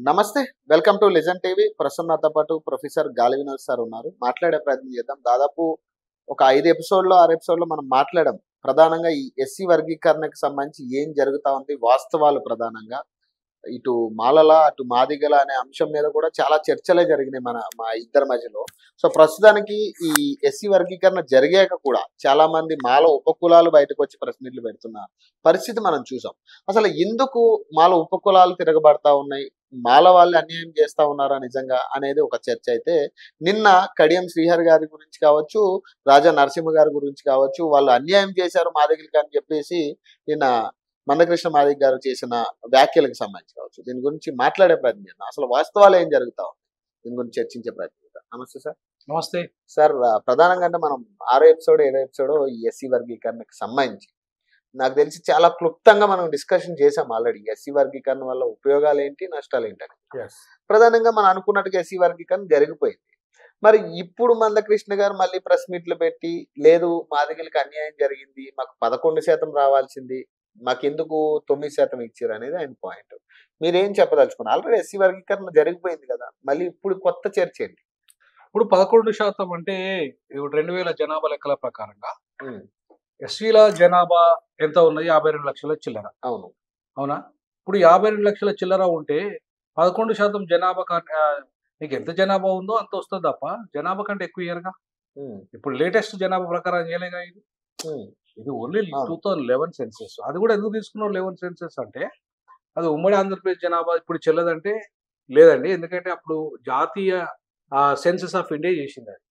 నమస్తే. Welcome to legend TV. ప్రస్తుతం నాతో పాటు ప్రొఫెసర్ గాలి వినోద్ సార్ ఉన్నారు. మాట్లాడే ప్రయత్నం చేద్దాం. దాదాపు ఒక 5 ఎపిసోడ్‌లో, 6 ఎపిసోడ్‌లో మనం మాట్లాడాం. ప్రధానంగా ఈ ఎస్సీ వర్గీకరణకు సంబంధించి ఏం జరుగుతా ఉంది, వాస్తవాలు ప్రధానంగా. ఇటు మాలల, అటు మాదిగల అనే అంశం మీద కూడా చాలా చర్చలే జరిగినాయి మా ఇద్దరి మధ్యలో. సో, ప్రస్తుతానికి ఈ ఎస్సీ వర్గీకరణ జరిగాక కూడా చాలా మంది మాల ఉపకులాలు బయటకొచ్చి ప్రెస్ మీట్లు పెడుతున్న పరిస్థితి మనం చూసాం. అసలు ఎందుకు మాల ఉపకులాలు తిరగబడతా ఉన్నాయి? మాల వాళ్ళు అన్యాయం చేస్తా ఉన్నారా నిజంగా అనేది ఒక చర్చ అయితే, నిన్న కడియం శ్రీహరి గారి గురించి కావచ్చు, రాజా నరసింహ గారి గురించి కావచ్చు, వాళ్ళు అన్యాయం చేశారు మాదిగలకి అని చెప్పేసి నిన్న మందకృష్ణ మాదిగ గారు చేసిన వ్యాఖ్యలకు సంబంధించి కావచ్చు, దీని గురించి మాట్లాడే ప్రయత్నం చేద్దాం. అసలు వాస్తవాలు ఏం జరుగుతా ఉంది, దీని గురించి చర్చించే ప్రయత్నం చేద్దాం. నమస్తే సార్. నమస్తే సార్, ప్రధానంగా అంటే మనం 6 ఎపిసోడ్ 7 ఎపిసోడ్ ఈ ఎస్సీ వర్గీకరణకు సంబంధించి నాకు తెలిసి చాలా క్లుప్తంగా మనం డిస్కషన్ చేసాం ఆల్రెడీ. ఎస్సీ వర్గీకరణ వల్ల ఉపయోగాలు ఏంటి, నష్టాలు ఏంటని. ప్రధానంగా మనం అనుకున్నట్టుగా ఎస్సీ వర్గీకరణ జరిగిపోయింది. మరి ఇప్పుడు మందకృష్ణ గారు మళ్ళీ ప్రెస్ మీట్లు పెట్టి, లేదు మాదిగలకి అన్యాయం జరిగింది, మాకు 11% రావాల్సింది, మాకెందుకు 9% ఇచ్చారు అనేది ఆయన పాయింట్. మీరేం చెప్పదలుచుకున్నారు? ఆల్రెడీ ఎస్సీ వర్గీకరణ జరిగిపోయింది కదా, మళ్ళీ ఇప్పుడు కొత్త చర్చ ఏంటి? ఇప్పుడు 11% అంటే 2000 జనాభా లెక్కల ప్రకారంగా ఎస్సీల జనాభా ఎంత ఉన్నది? 52 లక్షల చిల్లర. అవును. అవునా? ఇప్పుడు 52 లక్షల చిల్లర ఉంటే 11% జనాభా నీకు ఎంత జనాభా ఉందో అంత వస్తుంది తప్ప జనాభా కంటే ఎక్కువ ఇయర్గా. ఇప్పుడు లేటెస్ట్ జనాభా ప్రకారం చేయలేగా ఇది. ఇది ఓన్లీ 2011 సెన్సెస్. అది కూడా ఎందుకు తీసుకున్నారు 11 సెన్సెస్ అంటే, అది ఉమ్మడి ఆంధ్రప్రదేశ్ జనాభా ఇప్పుడు చెల్లదంటే లేదండి. ఎందుకంటే అప్పుడు జాతీయ సెన్సెస్ ఆఫ్ ఇండియా చేసింది. అది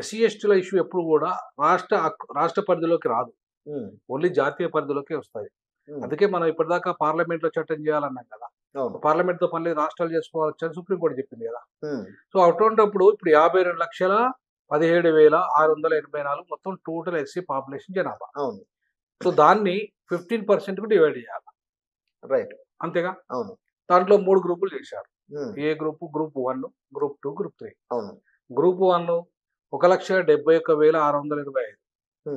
ఎస్సీ ఎస్టీల ఇష్యూ ఎప్పుడు కూడా రాష్ట్ర పరిధిలోకి రాదు, ఓన్లీ జాతీయ పరిధిలోకి వస్తుంది. అందుకే మనం ఇప్పటిదాకా పార్లమెంట్ లో చట్టం చేయాలన్నాం కదా, పార్లమెంట్ తో పని రాష్ట్రాలు చేసుకోవచ్చు అని సుప్రీంకోర్టు చెప్పింది కదా. సో అటువంటిప్పుడు ఇప్పుడు 52,17,684 మొత్తం టోటల్ ఎస్సీ పాపులేషన్ జనాభా. సో దాన్ని 15% కు డివైడ్ చేయాలి. రైట్. అంతేగా. అవును. దాంట్లో 3 గ్రూపులు చేశారు. ఏ group? Group 1, group 2, group 3. Group 1 1,71,625.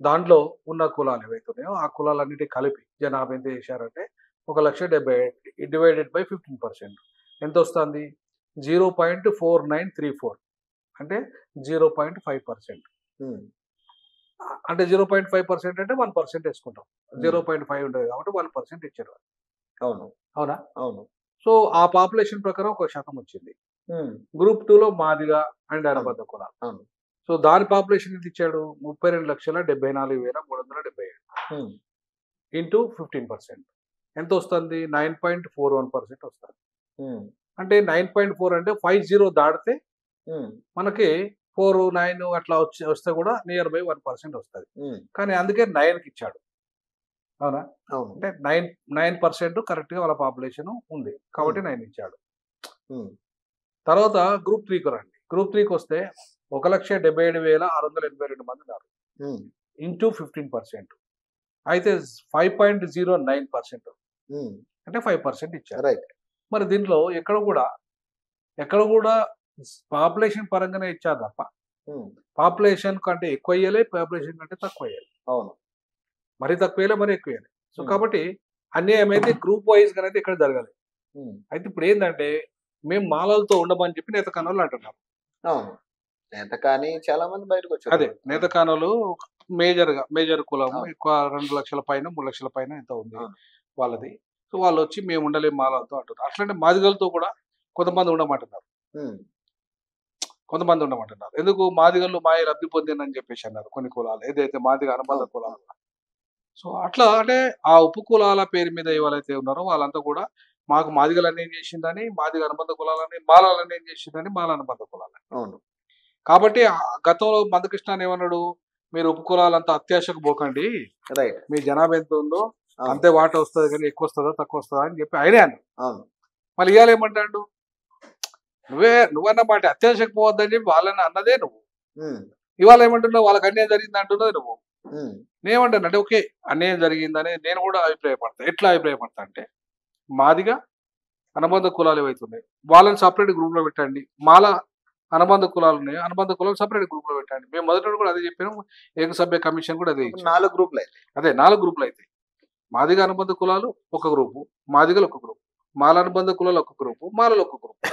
దాంట్లో ఉన్న కులాలు ఏవైతున్నాయో ఆ కులాలన్నిటి కలిపి జనాభా ఎంత చేశారంటే 1,70,000 డివైడెడ్ బై 15% ఎంత వస్తుంది? 0.4934 అంటే 0.5%. అంటే 0.5% అంటే 1% వేసుకుంటాం. 0.5 ఉంటుంది కాబట్టి 1% ఇచ్చారు. అవునా? అవును. సో ఆ పాపులేషన్ ప్రకారం 1% వచ్చింది. గ్రూప్ 2లో మాదిగ అండ్ అనుబంధ కులాలు. సో దాని పాపులేషన్ ఎంత ఇచ్చాడు? 32,74,377 ఇంటూ 15% ఎంత వస్తుంది? 9.41% వస్తుంది. అంటే 9.4 అంటే 50 దాటితే మనకి 4, 9 అట్లా వస్తే కూడా నియర్ బై 1% వస్తుంది. కానీ అందుకే 9కి ఇచ్చాడు. అవునా? అంటే 9% కరెక్ట్ గా వాళ్ళ పాపులేషన్ ఉంది కాబట్టి 9 ఇచ్చాడు. తర్వాత గ్రూప్ 3కి రండి. గ్రూప్ 3కి వస్తే 1,77,682 మంది ఉన్నారు. ఇంటూ 15% అయితే 5.09% అంటే 5% ఇచ్చారు. మరి దీంట్లో ఎక్కడ కూడా పాపులేషన్ పరంగానే ఇచ్చారు తప్ప పాపులేషన్ కంటే ఎక్కువ అయ్యాలి, పాపులేషన్ కంటే తక్కువ అయ్యాలి. అవును. మరి తక్కువ అయ్యాలి, మరి ఎక్కువ అయ్యాలి. సో కాబట్టి అన్యాయం అయితే గ్రూప్ వైజ్ గా అయితే ఇక్కడ జరగాలి. అయితే ఇప్పుడు ఏంటంటే మేము మాలలతో ఉండమని చెప్పి నేతకానోళ్ళు అంటున్నారు. నేతకాని చాలా మంది బయటకు వచ్చారు. అదే నేతకానోళ్ళు మేజర్ కులం, ఎక్కువ 2 లక్షల పైన 3 లక్షల పైన ఎంత ఉంది వాళ్ళది. సో వాళ్ళు వచ్చి మేము ఉండలేము మాలలతో అంటున్నారు. అట్లనే మాదిగలతో కూడా కొంతమంది ఉండమంటున్నారు. ఎందుకు? మాదిగలు మాయ లబ్ధి పొందిందని చెప్పేసి అన్నారు కొన్ని కులాలు, ఏదైతే మాదిగ అనుబంధ కులాలు. సో అట్లా అంటే ఆ ఉప కులాల పేరు మీద ఎవరైతే ఉన్నారో వాళ్ళంతా కూడా మాకు మాదిగలు అన్యాయం చేసిందని, మాదిగ అనుబంధ కులాలని, మాలలు అన్యాయం చేసిందని, మాల అనుబంధ కులాలని. అవును. కాబట్టి గతంలో మందకృష్ణ ఏమన్నాడు? మీరు ఉప కులాలంతా అత్యాశకు పోకండి, మీ జనాభా ఎంత ఉందో అంతే వాట వస్తుంది, కానీ ఎక్కువ వస్తుందా తక్కువ వస్తుందా అని చెప్పి ఆయనే అన్నాడు. మళ్ళీ ఇవాళ ఏమంటాడు? నువ్వన్నమాట అత్యాశకు పోవద్దని చెప్పి వాళ్ళని అన్నదే నువ్వు. ఇవాళ ఏమంటున్నావు? వాళ్ళకి అన్యాయం జరిగింది అంటున్నది నువ్వు. నేనేమంటాను అంటే ఓకే, అన్యాయం జరిగిందని నేను కూడా అభిప్రాయపడతా. ఎట్లా అభిప్రాయపడతా అంటే, మాదిగా అనుబంధ కులాలు ఏవైతున్నాయి వాళ్ళని సపరేట్ గ్రూప్ లో పెట్టండి, మాల అనుబంధ కులాలు ఉన్నాయి అనుబంధ కులాలు సపరేట్ గ్రూప్ లో పెట్టండి. మేము మొదట కూడా అదే చెప్పాము, ఏకసభ్య కమిషన్ కూడా అదే 4 గ్రూపులు అయితే. అదే 4 గ్రూపులు అయితే మాదిగ అనుబంధ కులాలు ఒక గ్రూపు, మాదిగలు ఒక గ్రూప్, మాల అనుబంధ కులాలు ఒక గ్రూపు, మాలలు ఒక గ్రూప్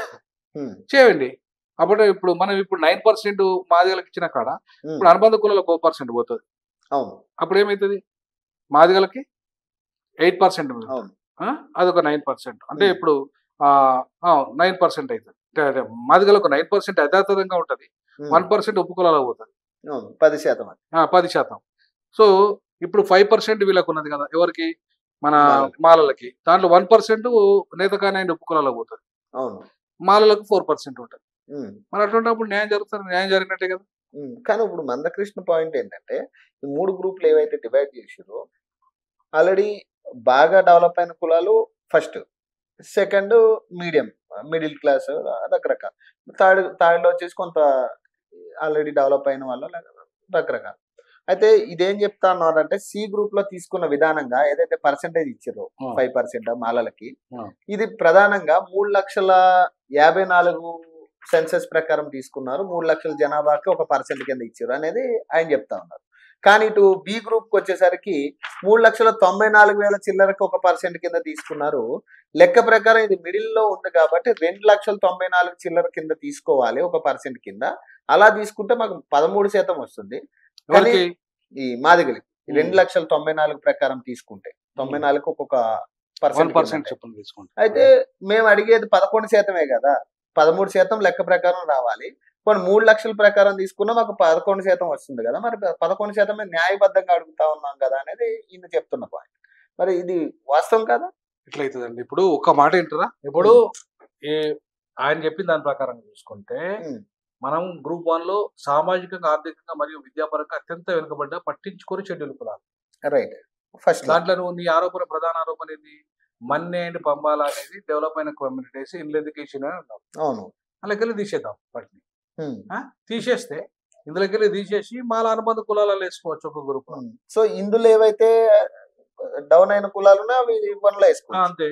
ఉమ్, చేయండి. అప్పుడు మనం ఇప్పుడు 9% మాదిగలకు ఇచ్చిన కాడ ఉమ్, ఇప్పుడు అనుబంధ కులాలకు 1% పోతుంది. అవును అప్పుడు ఏమవుతుంది? మాదిగలకి 8% అవును అదొక 9%. అంటే ఉమ్, ఇప్పుడు 9% అవుతుంది. అంటే మాదిగలకు 9% యథాతథంగా ఉంటుంది, ఉమ్, 1% ఉపకులాలకు పోతుంది, అవును 10% అది 10%. సో ఇప్పుడు 5% వీళ్ళకు ఉన్నది కదా, ఎవరికి? మన మాలలు. మాలలకి. దాంట్లో 1% నేతకాని అండ్ ఉపకులాలకు పోతుంది, అవును మాలలకు 4% ఉంటుంది. ఉమ్, మరి అటువంటిప్పుడు న్యాయం జరుగుతుంది, న్యాయం జరిగినట్టే కదా. కానీ ఇప్పుడు మందకృష్ణ పాయింట్ ఏంటంటే ఈ 3 గ్రూపులు ఏవైతే డివైడ్ చేసిరో ఆల్రెడీ బాగా డెవలప్ అయిన కులాలు first, second medium, middle class, రకరకాల, థర్డ్ వచ్చేసి కొంత ఆల్రెడీ డెవలప్ అయిన వాళ్ళు రకరకాల. అయితే ఇదేం చెప్తా ఉన్నారంటే సి గ్రూప్ లో తీసుకున్న విధానంగా ఏదైతే పర్సెంటేజ్ ఇచ్చారో 5% మాలలకి, ఇది ప్రధానంగా 3,54,000 సెన్సెస్ ప్రకారం తీసుకున్నారు. 3 లక్షల జనాభాకి 1% కింద ఇచ్చారు అనేది ఆయన చెప్తా ఉన్నారు. కానీ ఇటు బి గ్రూప్ కి వచ్చేసరికి 3,94,000 చిల్లరకి 1% కింద తీసుకున్నారు. లెక్క ప్రకారం ఇది మిడిల్ లో ఉంది కాబట్టి 2,94,000 చిల్లర కింద తీసుకోవాలి 1% కింద. అలా తీసుకుంటే మాకు 13% వస్తుంది. కానీ ఈ మాదిగలి 2,94,000 ప్రకారం తీసుకుంటే 94కి ఒక్కొక్క పర్సెంట్ తీసుకుంటే, అయితే మేము అడిగేది 11% కదా, 13% లెక్క ప్రకారం రావాలి. కొన్ని 3 లక్షల ప్రకారం తీసుకున్నా మాకు 11% వస్తుంది కదా, మరి 11% న్యాయబద్ధంగా అడుగుతా ఉన్నాం కదా అనేది ఈయన చెప్తున్న పాయింట్. మరి ఇది వాస్తవం కదా? ఇట్లయితుందండి. ఇప్పుడు ఒక మాట ఏంటరా, ఇప్పుడు ఆయన చెప్పిన దాని ప్రకారం చూసుకుంటే మనం గ్రూప్ 1 లో సామాజికంగా, ఆర్థికంగా మరియు విద్యాపరంగా అత్యంత వెనుకబడ్డ పట్టించుకొని షెడ్యూల్ కులాలు. రైట్. ఫస్ట్ దాంట్లో నువ్వు నీ ప్రధాన ఆరోపణ ఏంది? మన్నే అండ్ పంబాల అనేది డెవలప్ అయిన కమ్యూనిటీస్, ఇన్ ఎడ్యుకేషన్ అని అన్నావు. అవును. అలాగే తీసేద్దాం వాటిని. తీసేస్తే ఇందులోకి తీసేసి మాల అనుబంధ కులాలలో వేసుకోవచ్చు ఒక గ్రూప్. సో ఇందులో ఏవైతే డౌన్ అయిన కులాలు అవి 1లో వేసుకోవచ్చు అంతే.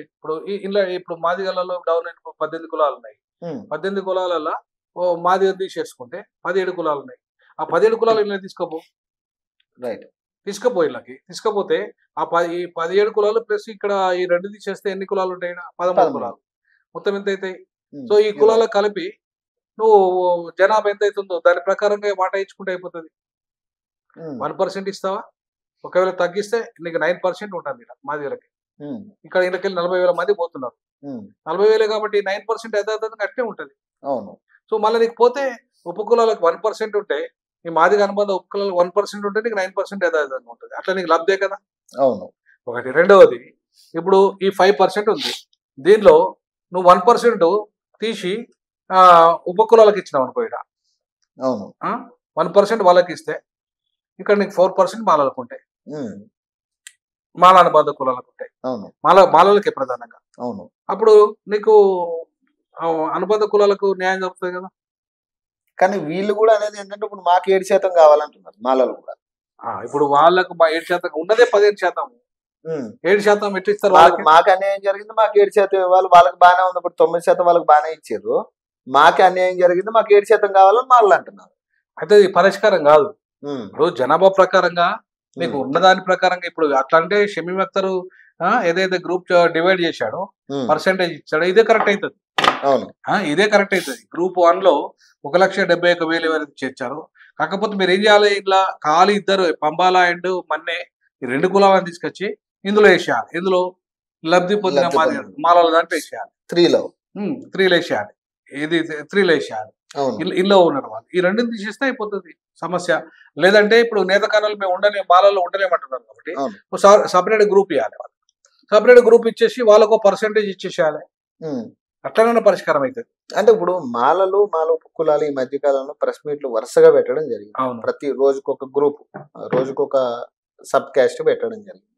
ఇప్పుడు మాదిగలలో డౌన్ అయిన 18 కులాలు ఉన్నాయి. 18 కులాలలో మాదిగ తీసేసుకుంటే 17 కులాలు ఉన్నాయి. ఆ 17 కులాలు ఇలా తీసుకోపో. రైట్. తీసుకపో. ఇళ్ళకి తీసుకపోతే ఈ 17 కులాలు ప్లస్ ఇక్కడ ఈ 2 తీసేస్తే ఎన్ని కులాలు ఉంటాయి? 13 కులాలు. మొత్తం ఎంత అవుతాయి? సో ఈ కులాలకు కలిపి నువ్వు జనాభా ఎంత అవుతుందో దాని ప్రకారంగా వాటా ఇచ్చుకుంటే అయిపోతుంది. 1% ఇస్తావా? ఒకవేళ తగ్గిస్తే నీకు 9% ఉంటుంది మాదిగలకి. ఇక్కడ ఇళ్ళకెళ్ళి 40,000 మంది పోతున్నారు. 40,000 కాబట్టి 9% యథాతథంగా అట్టే ఉంటుంది. అవును. సో మళ్ళీ నీకు పోతే ఉపకులాలకు 1% ఉంటే, ఈ మాదిగ అనుబంధ ఉపకులాలకు 1% ఉంటే నీకు 9% యథాతథంగా ఉంటుంది. అట్లా నీకు లబ్ధే కదా. అవును. ఒకటి. రెండవది, ఇప్పుడు ఈ 5% ఉంది, దీనిలో నువ్వు 1% తీసి ఉపకులాలకు ఇచ్చినావు అనుకో. ఇక్కడ అవును 1% వాళ్ళకి ఇస్తే ఇక్కడ నీకు 4% మాలలకు ఉంటాయి, మాల అనుబంధ కులాలకు ఉంటాయి. అవును. మాలలకే ప్రధానంగా. అవును. అప్పుడు నీకు అనుబంధ కులాలకు న్యాయం జరుగుతుంది కదా. కానీ వీళ్ళు కూడా అనేది ఏంటంటే ఇప్పుడు మాకు 7% కావాలంటున్నారు మాలలు కూడా. ఇప్పుడు వాళ్ళకు 7% ఉన్నదే 15%. 7% ఎట్లా ఇస్తారు? మాకు అన్యాయం జరిగింది, మాకు 7% ఇవ్వాలి. వాళ్ళకి బాగానే ఉంది, ఇప్పుడు 9% వాళ్ళకి బాగానే ఇచ్చారు. మాకు అన్యాయం జరిగింది, మాకు 7% కావాలని మాలలు అంటున్నారు. అయితే ఇది పరిష్కారం కాదు. ఇప్పుడు జనాభా ప్రకారంగా నీకు ఉన్నదాని ప్రకారంగా ఇప్పుడు అట్లా అంటే షమీమ్ అఖ్తర్ ఏదైతే గ్రూప్ డివైడ్ చేశాడో, పర్సెంటేజ్ ఇచ్చాడో ఇదే కరెక్ట్ అవుతుంది. ఇదే కరెక్ట్ అవుతుంది. గ్రూప్ 1 లో 1,71,000 ఎవరైతే చేర్చారో, కాకపోతే మీరు ఏం చేయాలి, ఇట్లా ఖాళీ ఇద్దరు పంబాల అండ్ మన్నే ఈ 2 కులాలను తీసుకొచ్చి ఇందులో వేసేయాలి. ఇందులో లబ్ధి పొందిన మాలల దాంట్లో వేసేయాలి. 3లో వేసేయాలి. ఇది 3లో వేసేయాలి. ఇల్లు ఉన్నారు వాళ్ళు. ఈ 2ని తీసేస్తే అయిపోతుంది సమస్య. లేదంటే ఇప్పుడు నేతకాణాలు మేము మాలలో ఉండలేమంటున్నారు కాబట్టి సపరేట్ గ్రూప్ ఇవ్వాలి. వాళ్ళు సపరేట్ గ్రూప్ ఇచ్చేసి వాళ్ళకు పర్సెంటేజ్ ఇచ్చేసేయాలి. అట్లనే పరిష్కారం అవుతుంది. అంటే ఇప్పుడు మాల కులాలు ఈ మధ్య కాలంలో ప్రెస్ మీట్లు వరుసగా పెట్టడం జరిగింది. ప్రతి రోజుకొక గ్రూప్, రోజుకొక సబ్ క్యాస్ట్ పెట్టడం జరిగింది.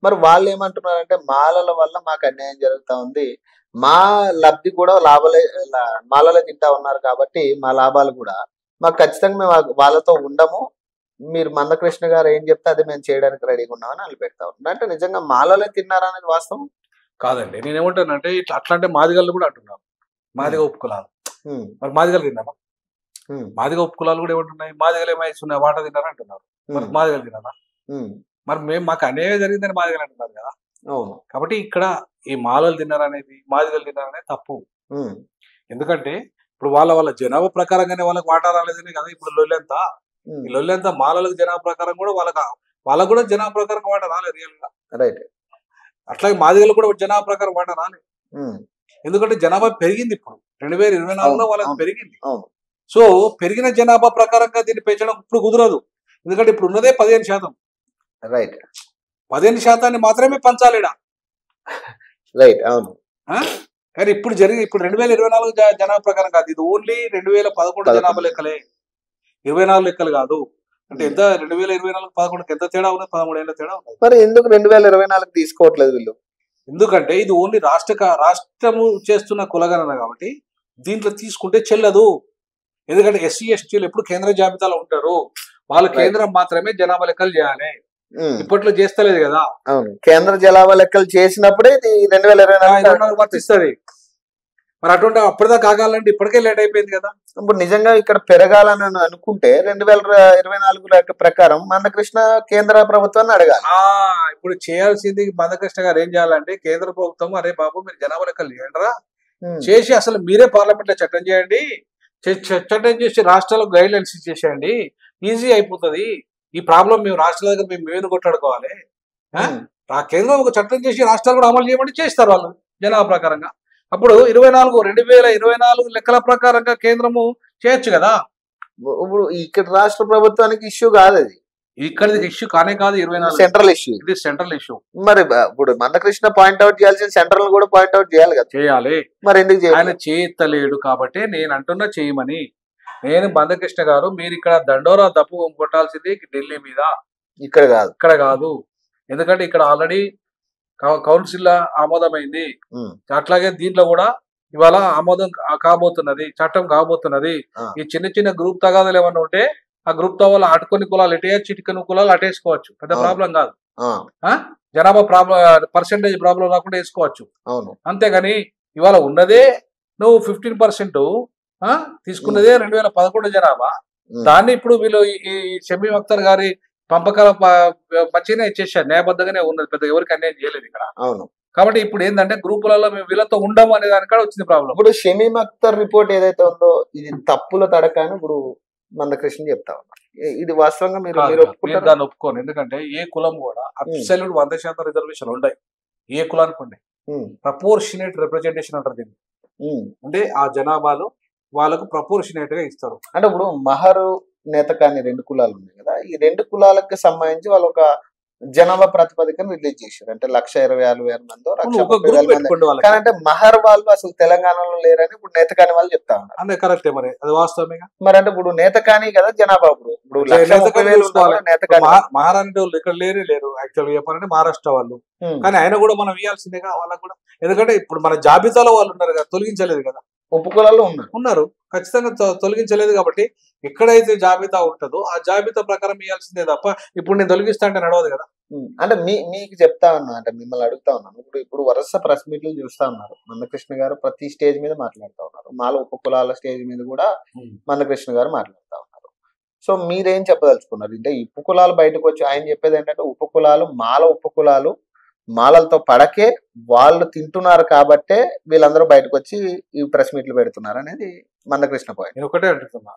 మరి వాళ్ళు ఏమంటున్నారంటే మాలల వల్ల మాకు అన్యాయం జరుగుతా ఉంది, మా లబ్ధి కూడా మాలలే తింటా ఉన్నారు కాబట్టి మా లాభాలు కూడా మాకు ఖచ్చితంగా మేము వాళ్ళతో ఉండము, మీరు మందకృష్ణ గారు ఏం చెప్తే అది మేము చేయడానికి రెడీగా ఉన్నామని వాళ్ళు పెడతా ఉన్నారు. అంటే నిజంగా మాలలే తిన్నారా అనేది వాస్తవం కాదండి. నేనేమంటానంటే ఇట్లా అట్లా అంటే మాదిగలు కూడా అంటున్నాను, మాదిగ ఉపకులాలు. మరి మాదిగలు తిన్నామా? మాదిగ ఉపకులాలు కూడా ఏమంటున్నాయి, మాదిగలు ఏమైనా వాటా తిన్నారా అంటున్నారు. మరి మాదిగలు తిన్నారా? మరి మాకు అన్యాయం జరిగిందని మాదిగలు అంటున్నారు కదా. అవును. కాబట్టి ఇక్కడ ఈ మాలలు తిన్నారనేది మాదిగలు తిన్నారనేది తప్పు. ఉమ్, ఎందుకంటే ఇప్పుడు వాళ్ళ జనాభా ప్రకారంగానే వాళ్ళకి వాటా రాలేదనే కదా ఇప్పుడు లొల్లంతా. ఉమ్, ఈ లొల్లంతా మాలలకు జనాభా ప్రకారం కూడా వాళ్ళకు కూడా జనాభా ప్రకారం వాటా రాలేదు రియల్ గా. రైట్. అట్లాగే మాదిగలు కూడా జనాభా ప్రకారం వాటా రాలేదు. ఉమ్, ఎందుకంటే జనాభా పెరిగింది ఇప్పుడు 2024లో వాళ్ళకి అవును. పెరిగింది. అవును. సో పెరిగిన జనాభా ప్రకారంగా దీన్ని పెంచడం ఇప్పుడు కుదరదు. ఎందుకంటే ఇప్పుడు ఉన్నదే 15%. రైట్. 15% మాత్రమే పంచాలిడా. రైట్. అవును. కానీ ఇప్పుడు 2024 జనాభా ప్రకారం కాదు, ఇది ఓన్లీ 2011 జనాభా లెక్కలే, 24 లెక్కలు కాదు. అంటే ఎంత 2024 11 ఎంత తేడా ఉన్నది? 13 ఏళ్ళ తేడా ఉన్నది. మరి ఎందుకు 2024 తీసుకోవట్లేదు వీళ్ళు? ఎందుకంటే ఇది ఓన్లీ రాష్ట్రము చేస్తున్న కులగణన కాబట్టి దీంట్లో తీసుకుంటే చెల్లదు. ఎందుకంటే ఎస్సీ ఎస్టీలు ఎప్పుడు కేంద్ర జాబితాలో ఉంటారు, వాళ్ళు కేంద్రం మాత్రమే జనాభా లెక్కలు చేయాలి. ఇప్పట్లో చేస్తలేదు కదా. అవును, కేంద్ర జనాభా లెక్కలు చేసినప్పుడే 2024 వర్తిస్తుంది. మరి అటువంటి అప్పటిదాకా కాగాలంటే ఇప్పటికే లేట్ అయిపోయింది కదా. ఇప్పుడు నిజంగా ఇక్కడ పెరగాలని అనుకుంటే 2024 లెక్క ప్రకారం మందకృష్ణ కేంద్ర ప్రభుత్వాన్ని అడగాలి. ఇప్పుడు చేయాల్సింది మందకృష్ణ గారు ఏం చేయాలంటే, కేంద్ర ప్రభుత్వం అరే బాబు మీరు జనాభా లెక్కలు చేయండిరా, చేసి అసలు మీరే పార్లమెంట్ లో చట్టం చేయండి, చట్టం చేసి రాష్ట్రాలకు గైడ్ లైన్స్ ఇచ్చేసేయండి, ఈజీ అయిపోతుంది. ఈ ప్రాబ్లం మేము రాష్ట్రాల దగ్గర మేము కొట్లాడుకోవాలి. కేంద్రం ఒక చట్టం చేసి రాష్ట్రాలు కూడా అమలు చేయమని చేస్తారు వాళ్ళు జనాభా ప్రకారంగా. అప్పుడు 2024 లెక్కల ప్రకారంగా కేంద్రము చేయొచ్చు కదా. ఇప్పుడు ఇక్కడ రాష్ట్ర ప్రభుత్వానికి ఇష్యూ కాదు అది, ఇక్కడ ఇష్యూ కానే కాదు. 24 సెంట్రల్ ఇష్యూ, ఇది సెంట్రల్ ఇష్యూ. మరి ఇప్పుడు మందకృష్ణ పాయింట్అవుట్ చేయాల్సిన సెంట్రల్ కూడా పాయింట్అవుట్ చేయాలి కదా. చేయాలి. మరి ఎందుకు ఆయన చేయలేడు కాబట్టి నేను అంటున్నా చేయమని. నేను మందకృష్ణ గారు మీరు ఇక్కడ దండోరా దప్పు కొట్టాల్సింది ఢిల్లీ మీద, ఇక్కడ కాదు. ఎందుకంటే ఇక్కడ ఆల్రెడీ కౌన్సిల్ ఆమోదమైంది. అట్లాగే దీంట్లో కూడా ఇవాళ ఆమోదం కాబోతున్నది, చట్టం కాబోతున్నది. ఈ చిన్న చిన్న గ్రూప్ తగాదాలు ఏమన్నా ఉంటే ఆ గ్రూప్ తో వాళ్ళు అటుకొని కులాలు ఎటేయచ్చు, ఇటుకొని కులాలు అటేసుకోవచ్చు, పెద్ద ప్రాబ్లం కాదు. జనాభా ప్రాబ్లం పర్సెంటేజ్ ప్రాబ్లం రాకుండా వేసుకోవచ్చు. అంతేగాని ఇవాళ ఉన్నదే నువ్వు 15% తీసుకున్నదే 2011 జనాభా, దాన్ని ఇప్పుడు వీళ్ళు ఈ షమీమ్ అఖ్తర్ గారి పంపకాల మంచిగానే ఇచ్చేసారు, న్యాయబద్ధంగానే ఉన్నది, పెద్ద ఎవరికి అన్యాయం చేయలేదు ఇక్కడ. కాబట్టి ఇప్పుడు ఏంటంటే గ్రూపులలో మేము వీళ్ళతో ఉండము అనే దానికాడ వచ్చింది ప్రాబ్లం. ఇప్పుడు షమీమ్ అఖ్తర్ రిపోర్ట్ ఏదైతే ఉందో ఇది తప్పుల తడక అని ఇప్పుడు మందకృష్ణ చెప్తా ఉన్నారు. ఇది వాస్తవంగా మీరు దాన్ని ఒప్పుకోను. ఎందుకంటే ఏ కులం కూడా అబ్సల్యూట్ 100% రిజర్వేషన్ ఉంటాయి, ఏ కులానికి ఉండే ప్రపోర్షనేట్ రిప్రజెంటేషన్ అంటారు దీన్ని. అంటే ఆ జనాభాలో వాళ్ళకు ప్రపోర్షనేట్ గా ఇస్తారు. అంటే ఇప్పుడు మహరు నేతకాని 2 కులాలు ఉన్నాయి కదా, ఈ 2 కులాలకు సంబంధించి వాళ్ళు ఒక జనాభా ప్రాతిపదికను రిలీజ్ చేశారు. అంటే 1,26,000 మందో 1,30,000 కానీ అంటే మహర్ వాళ్ళు అసలు తెలంగాణలో లేరని ఇప్పుడు నేతకాని వాళ్ళు చెప్తా ఉన్నారు. అంటే కరెక్టే, మరి అది వాస్తవమే. మరి అంటే ఇప్పుడు నేతకాని కదా జనాభా, ఇప్పుడు మహారాష్ట్ర వాళ్ళు ఇక్కడ లేరు యాక్చువల్గా చెప్పాలంటే మహారాష్ట్ర వాళ్ళు. కానీ ఆయన కూడా మనం ఇవ్వాల్సిందేగా వాళ్ళకు కూడా. ఎందుకంటే ఇప్పుడు మన జాబితాలో వాళ్ళు ఉన్నారు కదా, తొలగించలేదు కదా. ఉపకులాల్లో ఉన్నారు ఖచ్చితంగా తొలగించలేదు. కాబట్టి ఎక్కడైతే జాబితా ఉంటుందో ఆ జాబితా ప్రకారం ఇవ్వాల్సిందే తప్ప ఇప్పుడు నేను తొలగిస్తా అంటే నడవదు కదా. అంటే మీకు చెప్తా ఉన్నా, అంటే మిమ్మల్ని అడుగుతా ఉన్నాను. ఇప్పుడు వరుస ప్రెస్ మీట్లు చూస్తా ఉన్నారు, మందకృష్ణ గారు ప్రతి స్టేజ్ మీద మాట్లాడుతూ ఉన్నారు. మాల ఉపకులాల స్టేజ్ మీద కూడా మందకృష్ణ గారు మాట్లాడుతూ ఉన్నారు. సో మీరేం చెప్పదలుచుకున్నారు? అంటే ఈ ఉపకులాలు బయటకు వచ్చి ఆయన చెప్పేది ఏంటంటే ఉపకులాలు ఉపకులాలు మాలలతో పడకే వాళ్ళు తింటున్నారు కాబట్టే వీళ్ళందరూ బయటకు వచ్చి ఈ ప్రెస్ మీట్లు పెడుతున్నారు అనేది మందకృష్ణ పాయింట్. నేను ఒకటే అంటున్నా,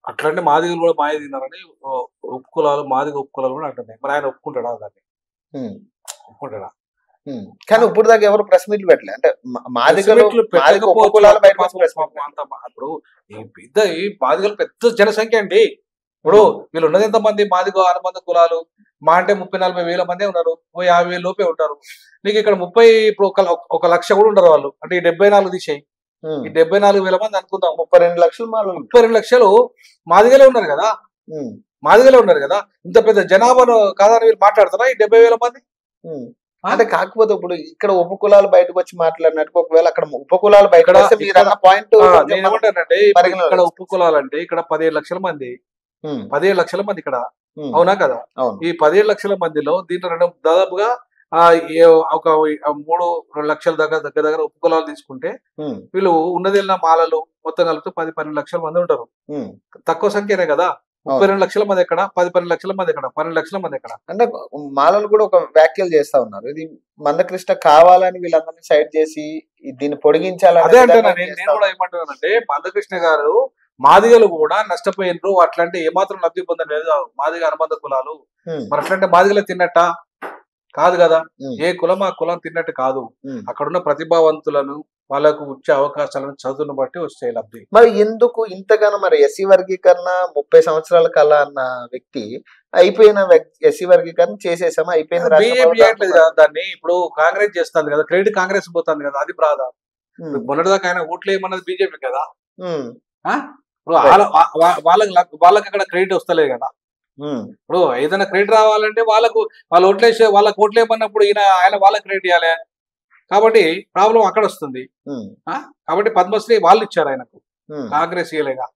అట్లంటే మాదిగలు కూడా మాయ తిన్నారని ఉపకులాలు మాదిగ ఉపకులాలు కూడా అంటున్నాయి. మరి ఆయన ఒప్పుకుంటాడా దాన్ని? ఒప్పుకుంటాడా? కానీ ఇప్పుడు దాకా ఎవరు ప్రెస్ మీట్లు పెట్టలే. అంటే ఇప్పుడు ఈ మాదిగలు పెద్ద జనసంఖ్య అండి. ఇప్పుడు వీళ్ళు ఉన్నది ఎంత మంది? మాదిగ అనుబంధ కులాలు మా అంటే 30-40 వేల మంది ఉన్నారు, 50,000 లోపే ఉంటారు. నీకు ఇక్కడ 30 ఇప్పుడు 1 లక్ష కూడా ఉండరు వాళ్ళు. అంటే ఈ 74 తీసేయి, ఈ 74,000 మంది అనుకుందాం, 32 లక్షలు 32 లక్షలు మాదిగలే ఉన్నారు కదా. ఇంత పెద్ద జనాభాను కాదని వీళ్ళు మాట్లాడతారా ఈ 70,000 మంది? అంటే కాకపోతే ఇప్పుడు ఇక్కడ ఉపకులాలు బయటకు వచ్చి మాట్లాడినట్టు ఒకవేళ అక్కడ ఉపకులాలు బయట పాయింట్ నేనేమంటానంటే, ఇక్కడ ఉపకులాలు అంటే ఇక్కడ 17 లక్షల మంది, 17 లక్షల మంది ఇక్కడ, అవునా కదా? ఈ 17 లక్షల మందిలో దీంట్లో దాదాపుగా ఒక 3-2 లక్షల దగ్గర ఉపకులాలు తీసుకుంటే వీళ్ళు ఉన్నది మాలలు మొత్తం కలిపితే 10-12 లక్షల మంది ఉంటారు. తక్కువ సంఖ్యనే కదా. 32 లక్షల మంది ఎక్కడ, 10 లక్షల మంది ఎక్కడ, 12 లక్షల మంది ఎక్కడ. అంటే మాలలు కూడా ఒక వ్యాఖ్యలు చేస్తా ఉన్నారు, ఇది మందకృష్ణ కావాలని వీళ్ళందరినీ సైడ్ చేసి దీన్ని పొడిగించాలని. అదే అంటున్నా నేను కూడా ఏమంటున్నానంటే, మందకృష్ణ గారు మాదిగలు కూడా నష్టపోయినరు, అట్లాంటి ఏమాత్రం లబ్ధి పొందలేదు మాదిగ అనుబంధ కులాలు. మరి అట్లాంటి మాదిగలు తిన్నట్ట కాదు కదా, ఏ కులం ఆ కులం తిన్నట్టు కాదు. అక్కడున్న ప్రతిభావంతులను, వాళ్ళకు వచ్చే అవకాశాలను చదువును బట్టి వచ్చే లబ్ధి. మరి ఎందుకు ఇంతగానో మరి ఎస్సీ వర్గీకరణ 30 సంవత్సరాల కల్లా అన్న వ్యక్తి అయిపోయిన ఎస్సీ వర్గీకరణ చేసేసామా అయిపోయింది, దాన్ని ఇప్పుడు కాంగ్రెస్ చేస్తుంది కదా, క్రెడిట్ కాంగ్రెస్ పోతుంది కదా, అది బాధ. మొన్నటిదాకా ఆయన ఓట్లు ఏమన్నది బీజేపీ కదా, ఇప్పుడు వాళ్ళకి అక్కడ క్రెడిట్ వస్తలేదు కదా. ఇప్పుడు ఏదైనా క్రెడిట్ రావాలంటే వాళ్ళు ఓట్లు ఏమన్నప్పుడు ఆయన వాళ్ళకి క్రెడిట్ ఇవ్వాలి. కాబట్టి ప్రాబ్లం అక్కడ వస్తుంది. కాబట్టి పద్మశ్రీ వాళ్ళు ఇచ్చారు ఆయనకు, కాంగ్రెస్ ఇవ్వలేగా.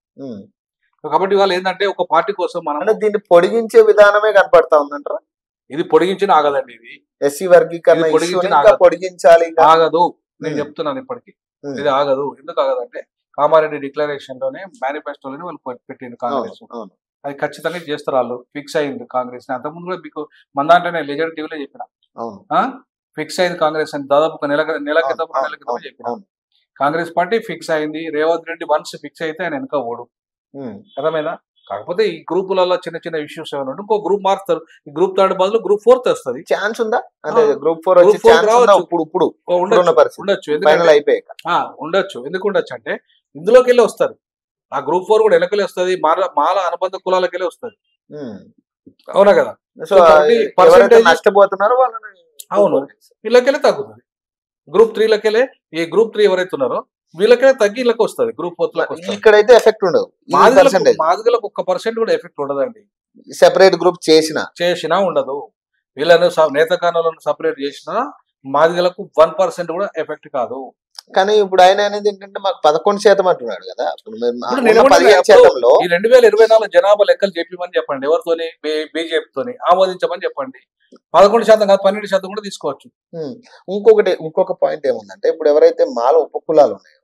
కాబట్టి వాళ్ళు ఏంటంటే ఒక పార్టీ కోసం మనం దీన్ని పొడిగించే విధానమే కనపడతా ఉందంటారా? ఇది పొడిగించిన ఆగదండి, ఇది ఎస్సీ వర్గీకరణ పొడిగించాలి ఆగదు. నేను చెప్తున్నాను ఇప్పటికీ, ఇది ఆగదు. ఎందుకు ఆగదంటే కామారెడ్డి డిక్లరేషన్ లోనే, మేనిఫెస్టోలోనే వాళ్ళు పెట్టింది కాంగ్రెస్. అది ఖచ్చితంగా చేస్తారు, వాళ్ళు ఫిక్స్ అయింది కాంగ్రెస్. అంతకుముందు కూడా మీకు మన దాంట్లోనే లెజెండ్ టీవీలో చెప్పిన, ఫిక్స్ అయింది కాంగ్రెస్ అని దాదాపు ఒక నెల క్రితం చెప్పిన. కాంగ్రెస్ పార్టీ ఫిక్స్ అయింది. రేవంత్ రెడ్డి వన్స్ ఫిక్స్ అయితే ఆయన వెనక ఓడు, అర్థమైనా. కాకపోతే ఈ గ్రూపులలో చిన్న చిన్న ఇష్యూస్ ఏమైనా ఉంటే ఇంకో గ్రూప్ మారుస్తారు. ఈ గ్రూప్ 3 బదులు గ్రూప్ 4 వస్తుంది. ఛాన్స్ ఉందా అంటే గ్రూప్ 4 ఉండొచ్చు. ఎందుకు ఉండొచ్చు అంటే ఇందులోకి వెళ్ళి వస్తారు. ఆ గ్రూప్ 4 కూడా వెనకలే వస్తుంది, మాల అనుబంధ కులాలకి వెళ్ళి వస్తుంది. అవునా కదా. నష్టపోతున్నారు వాళ్ళని. అవును, వీళ్ళకెళ్ళి తగ్గుతుంది. గ్రూప్ 3 ఈ గ్రూప్ 3 ఎవరైతే ఉన్నారో వీళ్ళకే తగ్గి వీళ్ళకి వస్తుంది. గ్రూప్ 4 ఇక్కడైతే ఎఫెక్ట్ ఉండదు. మాదిగలకు 1% కూడా ఎఫెక్ట్ ఉండదండి. సెపరేట్ గ్రూప్ చేసినా ఉండదు. వీళ్ళను నేతకాణాలను సపరేట్ చేసినా మాదిగలకు 1% కూడా ఎఫెక్ట్ కాదు. కానీ ఇప్పుడు ఆయన అనేది ఏంటంటే మాకు 11% అంటున్నాడు కదా. ఈ 2024 జనాభా లెక్కలు చెప్పమని చెప్పండి, ఎవరితోని బీజేపీతోని ఆమోదించమని చెప్పండి. 11% కాదు 12% కూడా తీసుకోవచ్చు. ఇంకొక పాయింట్ ఏముందంటే, ఇప్పుడు ఎవరైతే మాల ఉపకులాలు ఉన్నాయో